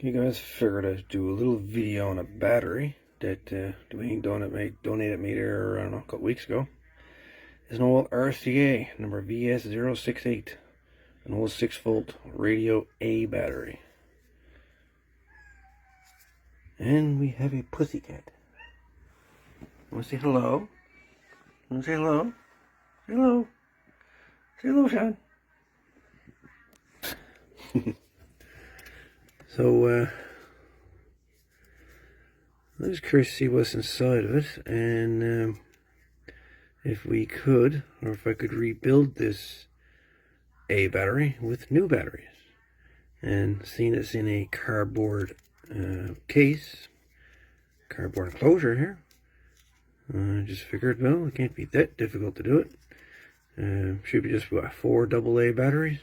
Okay guys, figured I'd do a little video on a battery that Dwayne donated me there, I don't know, a couple weeks ago. It's an old RCA number VS068, an old 6-volt Radio A battery. And we have a pussycat. Want to say hello? Want to say hello? Say hello. Say hello, Sean. So, I'm just curious to see what's inside of it, and if we could, or if I could rebuild this A battery with new batteries. And seeing it's in a cardboard case, cardboard enclosure here, I just figured, well, it can't be that difficult to do it. Should be just, what, 4 AA batteries?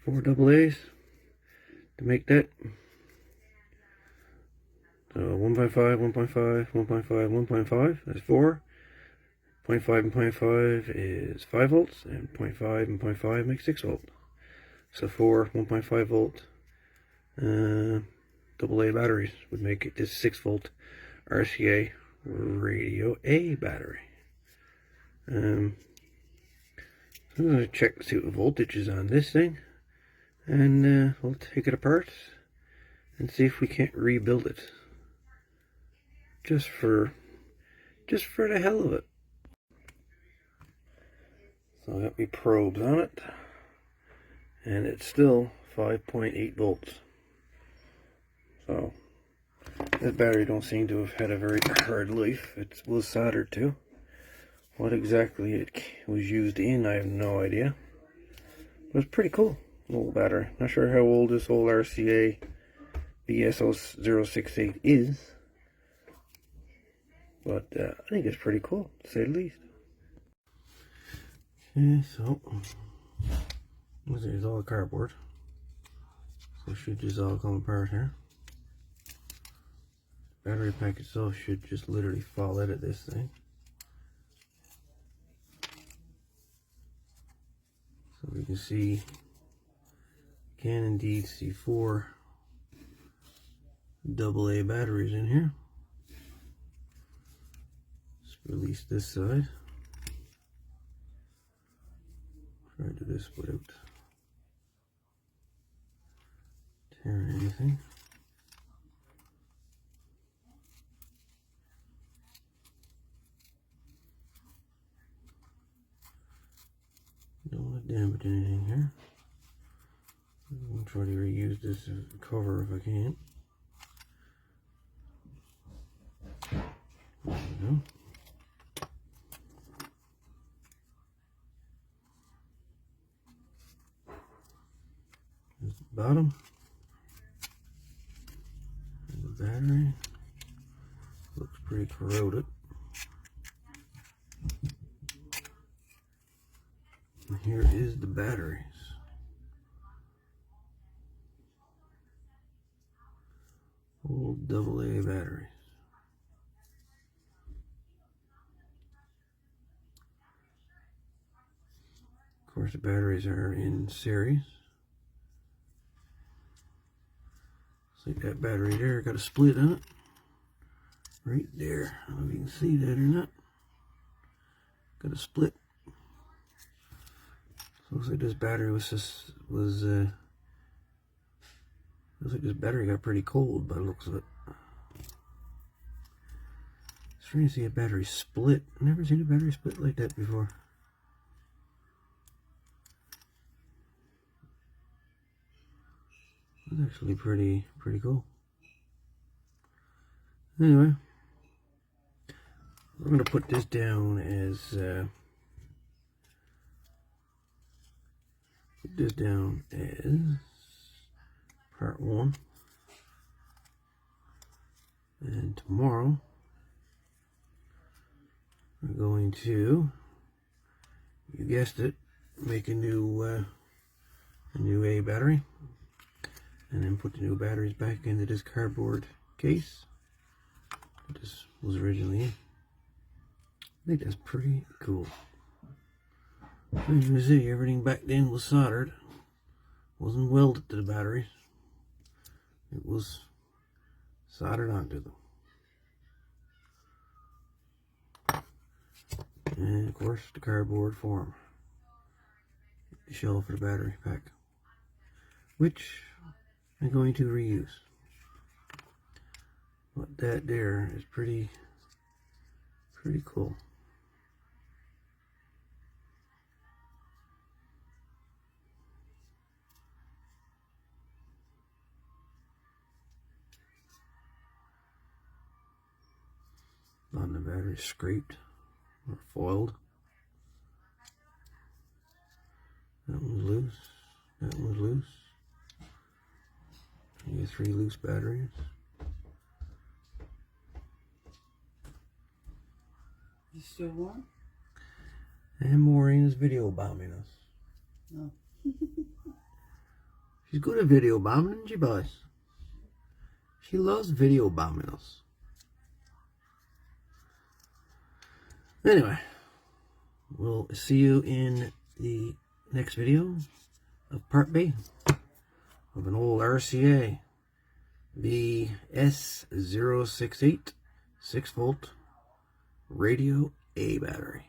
4 AA's to make that. So 1.5, 1.5, 1.5, 1.5, that's 4. 0.5 and 0.5 is 5 volts, and 0.5 and 0.5 makes 6 volts. So 4 1.5 volt AA batteries would make it this 6 volt RCA Radio A battery. So I'm going to check to see what the voltage is on this thing, and we'll take it apart and see if we can't rebuild it. Just for the hell of it. So I got my probes on it, and it's still 5.8 volts. So this battery don't seem to have had a very hard life. It was soldered to. What exactly it was used in, I have no idea. But it's pretty cool, little battery. Not sure how old this old RCA VS068 is, but I think it's pretty cool, to say the least. Okay, so this is all cardboard, so it should just all come apart here. Battery pack itself should just literally fall out of this thing. So we can see, can indeed see 4 AA batteries in here. Let's release this side. Try to do this without tearing anything. Don't want to damage anything here. I'm going to try to reuse this as a cover if I can. There we go. There's the bottom. And the battery. Looks pretty corroded. And here is the batteries. Old AA batteries. Of course, the batteries are in series. See that battery there, got a split on it. Right there. I don't know if you can see that or not. Got a split. So looks like this battery looks like this battery got pretty cold by the looks of it. Strange to see a battery split. I've never seen a battery split like that before. It's actually pretty cool. Anyway, we're gonna put this down as part 1, and tomorrow we're going to, you guessed it, make a new A battery, and then put the new batteries back into this cardboard case that this was originally in. I think that's pretty cool. So as you can see, everything back then was soldered, wasn't welded to the batteries. it was soldered onto them. And of course the cardboard form, the shell for the battery pack, which I'm going to reuse. But that there is pretty cool. On the battery scraped or foiled. That one's loose. That one's loose. You get 3 loose batteries. You still warm? And Maureen is video bombing us. No. She's good at video bombing, isn't she, boys? She loves video bombing us. Anyway, we'll see you in the next video of part B of an old RCA VS068 6-volt radio A battery.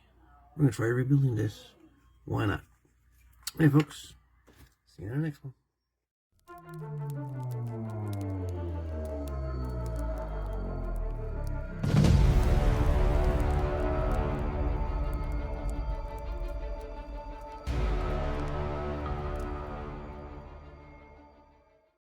We're going to try rebuilding this. Why not? Hey folks, see you in the next one.